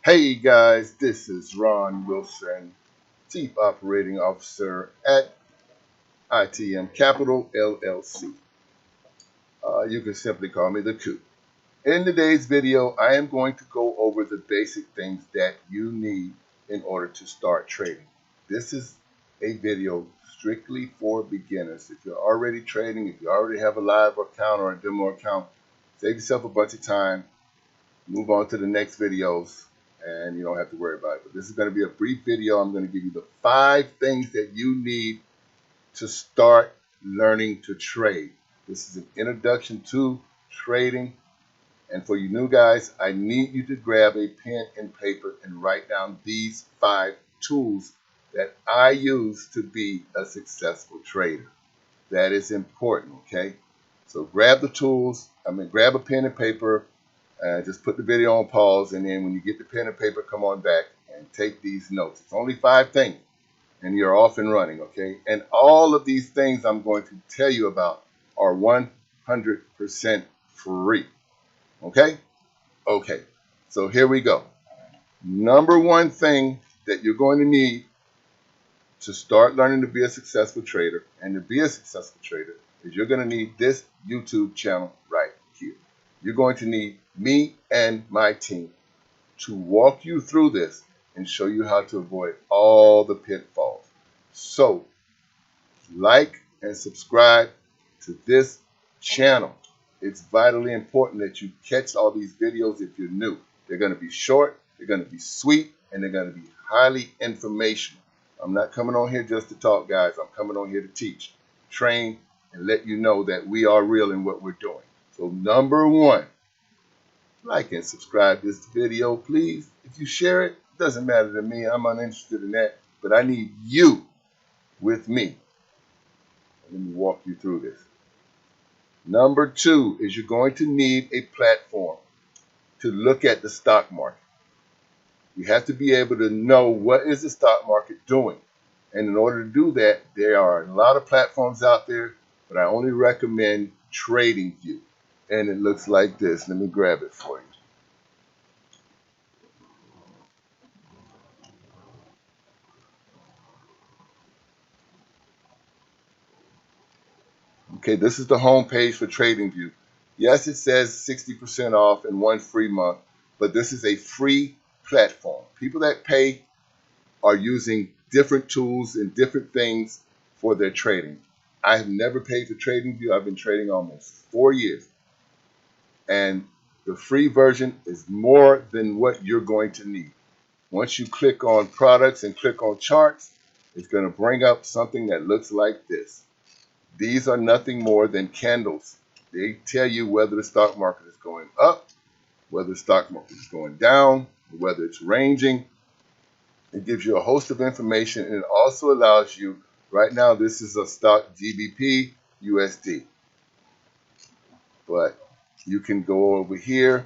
Hey guys, this is Ron Wilson, Chief Operating Officer at ITM Capital LLC. You can simply call me the Coop. In today's video, I am going to go over the basic things that you need in order to start trading. This is a video strictly for beginners. If you're already trading, if you already have a live account or a demo account, save yourself a bunch of time, move on to the next videos, and you don't have to worry about it. But this is going to be a brief video. I'm going to give you the 5 things that you need to start learning to trade. This is an introduction to trading. And for you new guys, I need you to grab a pen and paper and write down these 5 tools that I use to be a successful trader. That is important, okay? So grab the tools, grab a pen and paper, just put the video on pause, and then when you get the pen and paper, come on back and take these notes. It's only 5 things, and you're off and running, okay? And all of these things I'm going to tell you about are 100% free, okay? Okay, so here we go. Number 1 thing that you're going to need to start learning to be a successful trader, and to be a successful trader, is you're going to need this YouTube channel right here. You're going to need me and my team to walk you through this and show you how to avoid all the pitfalls. So, like and subscribe to this channel. It's vitally important that you catch all these videos if you're new. They're going to be short, they're going to be sweet, and they're going to be highly informational. I'm not coming on here just to talk, guys. I'm coming on here to teach, train, and let you know that we are real in what we're doing. So number 1, like and subscribe this video, please. If you share it, it doesn't matter to me. I'm uninterested in that. But I need you with me. Let me walk you through this. Number 2 is you're going to need a platform to look at the stock market. You have to be able to know what is the stock market doing. And in order to do that, there are a lot of platforms out there, but I only recommend TradingView. And it looks like this. Let me grab it for you. Okay, this is the home page for TradingView. Yes, it says 60% off and 1 free month, but this is a free platform. People that pay are using different tools and different things for their trading. I have never paid for TradingView. I've been trading almost 4 years. And the free version is more than what you're going to need. Once you click on products and click on charts, it's going to bring up something that looks like this. These are nothing more than candles. They tell you whether the stock market is going up, whether the stock market is going down, whether it's ranging. It gives you a host of information, and it also allows you, right now this is a stock GBP USD. But you can go over here,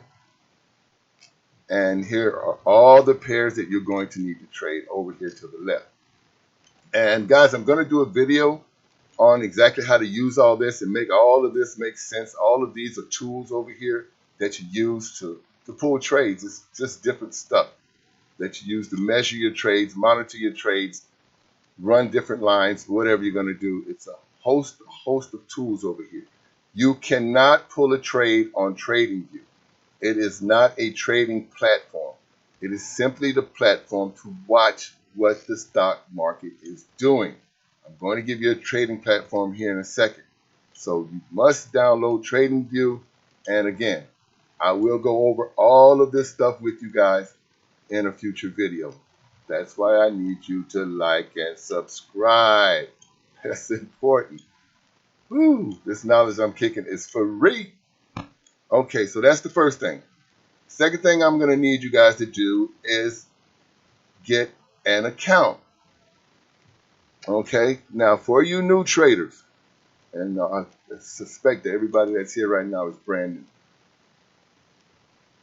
and here are all the pairs that you're going to need to trade over here to the left. And guys, I'm going to do a video on exactly how to use all this and make all of this make sense. All of these are tools over here that you use to pull trades. It's just different stuff that you use to measure your trades, monitor your trades, run different lines, whatever you're going to do. It's a host of tools over here. You cannot pull a trade on TradingView. It is not a trading platform. It is simply the platform to watch what the stock market is doing. I'm going to give you a trading platform here in a second. So you must download TradingView. And again, I will go over all of this stuff with you guys in a future video. That's why I need you to like and subscribe. That's important. Woo, this knowledge I'm kicking is free. Okay, so that's the first thing. Second thing I'm going to need you guys to do is get an account. Okay, now for you new traders, and I suspect that everybody that's here right now is brand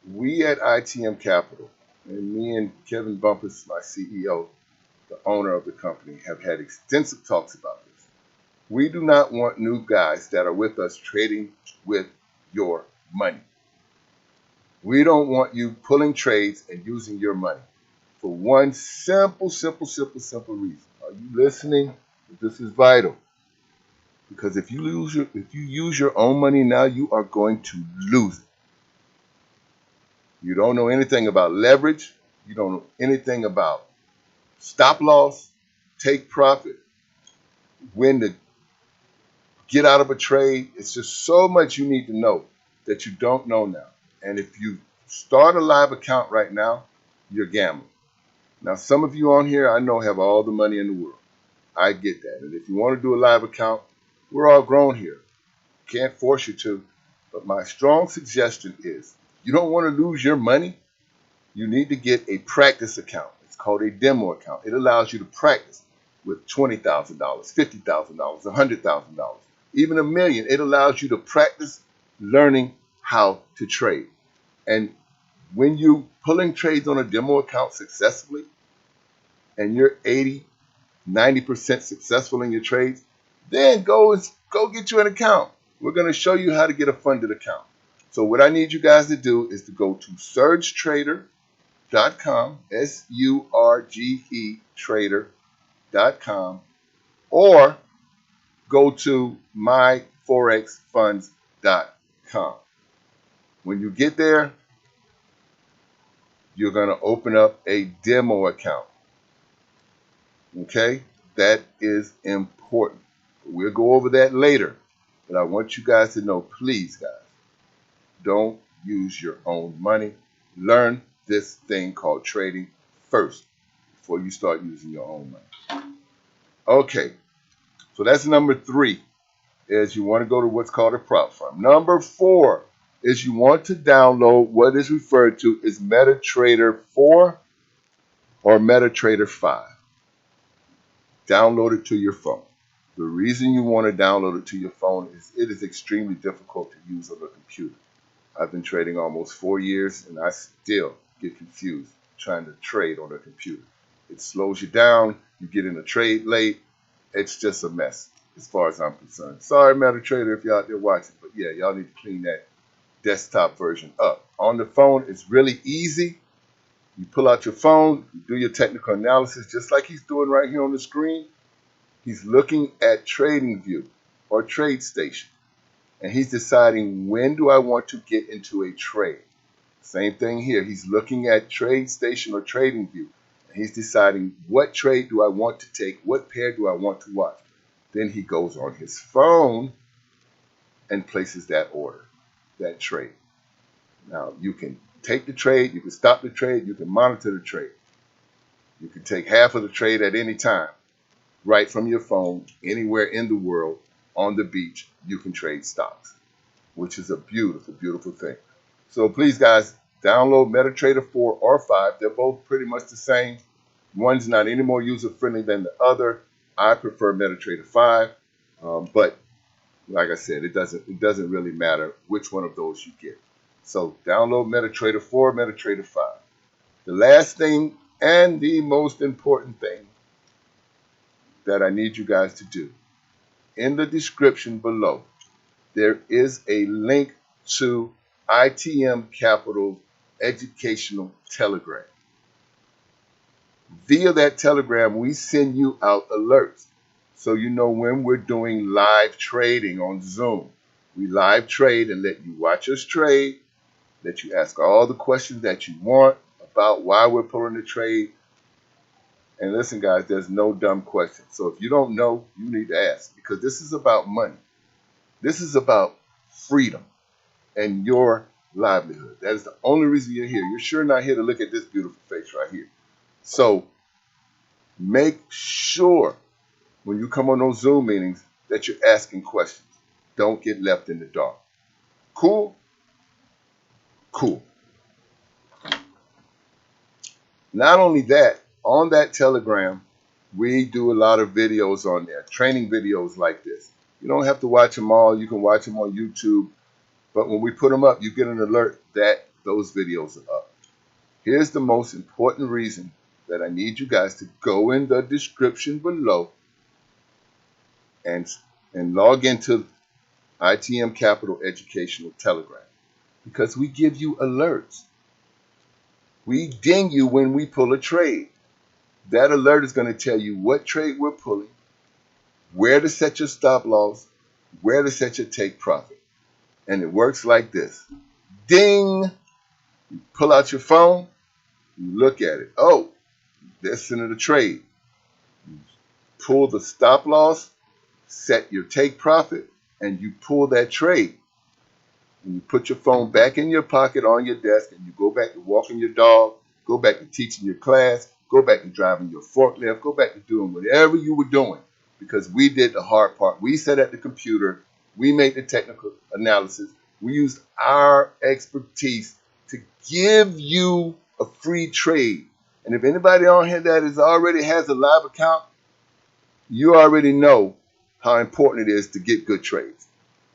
new. We at ITM Capital, and me and Kevin Bumpus, my CEO, the owner of the company, have had extensive talks about this. We do not want new guys that are with us trading with your money. We don't want you pulling trades and using your money for one simple reason. Are you listening? This is vital. Because if you use your own money now, you are going to lose it. You don't know anything about leverage. You don't know anything about stop loss, take profit, when to get out of a trade. It's just so much you need to know that you don't know now. And if you start a live account right now, you're gambling. Now, some of you on here I know have all the money in the world. I get that. And if you want to do a live account, we're all grown here. Can't force you to. But my strong suggestion is you don't want to lose your money. You need to get a practice account. It's called a demo account. It allows you to practice with $20,000, $50,000, $100,000, even $1 million. It allows you to practice learning how to trade. And when you pulling trades on a demo account successfully and you're 80, 90% successful in your trades, then go get you an account. We're going to show you how to get a funded account. So what I need you guys to do is to go to surgetrader.com, SURGE trader.com, or go to myforexfunds.com. When you get there, you're going to open up a demo account. Okay? That is important. We'll go over that later. But I want you guys to know, please, guys, don't use your own money. Learn this thing called trading first before you start using your own money. Okay, so that's number 3, is you want to go to what's called a prop firm. Number 4 is you want to download what is referred to as MetaTrader 4 or MetaTrader 5. Download it to your phone. The reason you want to download it to your phone is it is extremely difficult to use on a computer. I've been trading almost 4 years, and I still get confused trying to trade on a computer. It slows you down. You get in a trade late. It's just a mess as far as I'm concerned. Sorry, MetaTrader, if you're out there watching, but yeah, y'all need to clean that desktop version up. On the phone, it's really easy. You pull out your phone, you do your technical analysis, just like he's doing right here on the screen. He's looking at TradingView or TradeStation, and he's deciding, when do I want to get into a trade? Same thing here. He's looking at TradeStation or TradingView, and he's deciding, what trade do I want to take? What pair do I want to watch? Then he goes on his phone and places that order, that trade. Now, you can take the trade, you can stop the trade, you can monitor the trade. You can take half of the trade at any time, right from your phone, anywhere in the world, on the beach. You can trade stocks, which is a beautiful, beautiful thing. So please, guys, download MetaTrader 4 or 5. They're both pretty much the same. One's not any more user-friendly than the other. I prefer MetaTrader 5, but like I said, it doesn't really matter which one of those you get. So download MetaTrader 4, MetaTrader 5. The last thing and the most important thing that I need you guys to do, in the description below, there is a link to ITM Capital's educational telegram. Via that telegram, we send you out alerts so you know when we're doing live trading on Zoom. We live trade and let you watch us trade, let you ask all the questions that you want about why we're pulling the trade. And listen, guys, there's no dumb questions. So if you don't know, you need to ask, because this is about money. This is about freedom and your livelihood. That is the only reason you're here. You're sure not here to look at this beautiful face right here. So make sure when you come on those Zoom meetings that you're asking questions. Don't get left in the dark. Cool? Cool. Not only that, on that telegram, we do a lot of videos on there, training videos like this. You don't have to watch them all. You can watch them on YouTube. But when we put them up, you get an alert that those videos are up. Here's the most important reason that I need you guys to go in the description below and log into ITM Capital Educational Telegram. Because we give you alerts. We ding you when we pull a trade. That alert is going to tell you what trade we're pulling, where to set your stop loss, where to set your take profit. And it works like this. Ding! You pull out your phone, you look at it. Oh, that's into the trade. You pull the stop loss, set your take profit, and you pull that trade. And you put your phone back in your pocket on your desk, and you go back to walking your dog, go back to teaching your class, go back to driving your forklift, go back to doing whatever you were doing, because we did the hard part. We sat at the computer, we made the technical analysis, we used our expertise to give you a free trade. And if anybody on here that is already has a live account, you already know how important it is to get good trades.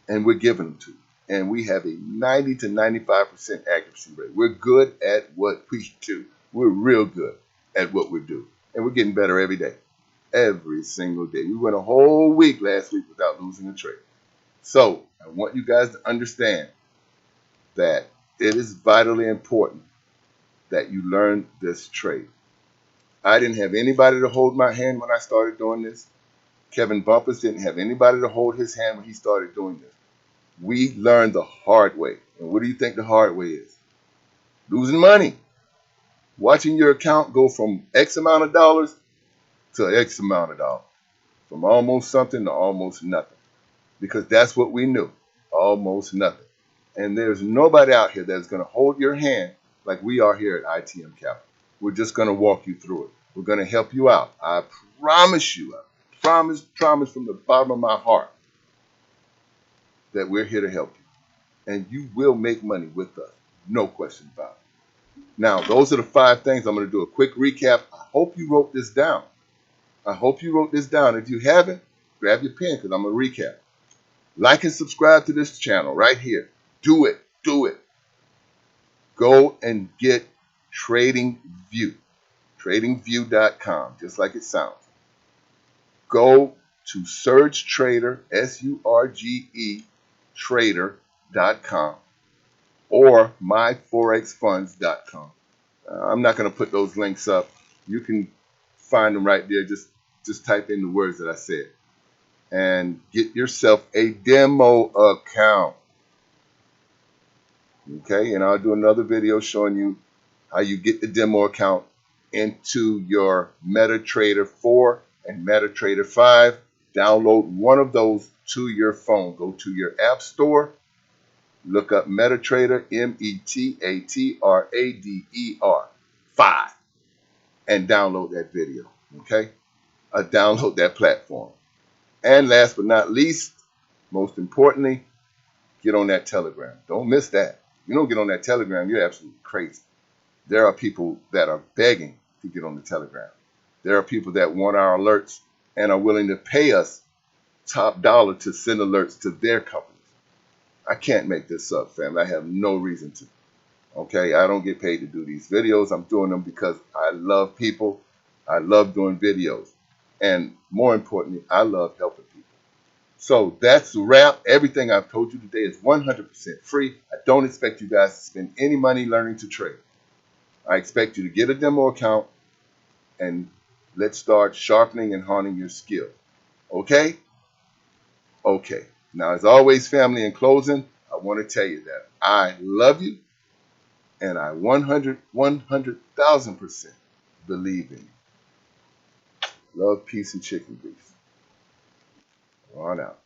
And we're giving them to you. And we have a 90 to 95% accuracy rate. We're good at what we do. We're real good at what we do. And we're getting better every day. Every single day. We went a whole week last week without losing a trade. So I want you guys to understand that it is vitally important that you learn this trade. I didn't have anybody to hold my hand when I started doing this. Kevin Bumpus didn't have anybody to hold his hand when he started doing this. We learned the hard way. And what do you think the hard way is? Losing money. Watching your account go from X amount of dollars to X amount of dollars. From almost something to almost nothing. Because that's what we knew. Almost nothing. And there's nobody out here that's going to hold your hand like we are here at ITM Capital. We're just going to walk you through it. We're going to help you out. I promise you. I promise from the bottom of my heart that we're here to help you. And you will make money with us. No question about it. Now, those are the 5 things. I'm going to do a quick recap. I hope you wrote this down. If you haven't, grab your pen because I'm going to recap. Like and subscribe to this channel right here. Do it. Go and get TradingView. TradingView.com, just like it sounds. Go to Surge Trader, SURGE Trader.com or myforexfunds.com. I'm not going to put those links up. You can find them right there. Just type in the words that I said. And get yourself a demo account. Okay, and I'll do another video showing you how you get the demo account into your MetaTrader 4 and MetaTrader 5. Download one of those to your phone. Go to your app store. Look up MetaTrader, METATRADER 5, and download that video. Okay, download that platform. And last but not least, most importantly, get on that Telegram. Don't miss that. You don't get on that Telegram, you're absolutely crazy. There are people that are begging to get on the Telegram. There are people that want our alerts and are willing to pay us top dollar to send alerts to their companies. I can't make this up, family. I have no reason to. Okay, I don't get paid to do these videos. I'm doing them because I love people. I love doing videos. And more importantly, I love helping people. So that's the wrap. Everything I've told you today is 100% free. I don't expect you guys to spend any money learning to trade. I expect you to get a demo account and let's start sharpening and honing your skill. Okay? Okay. Now, as always, family, in closing, I want to tell you that I love you and I 100,000% believe in you. Love, peace, and chicken grease. On out.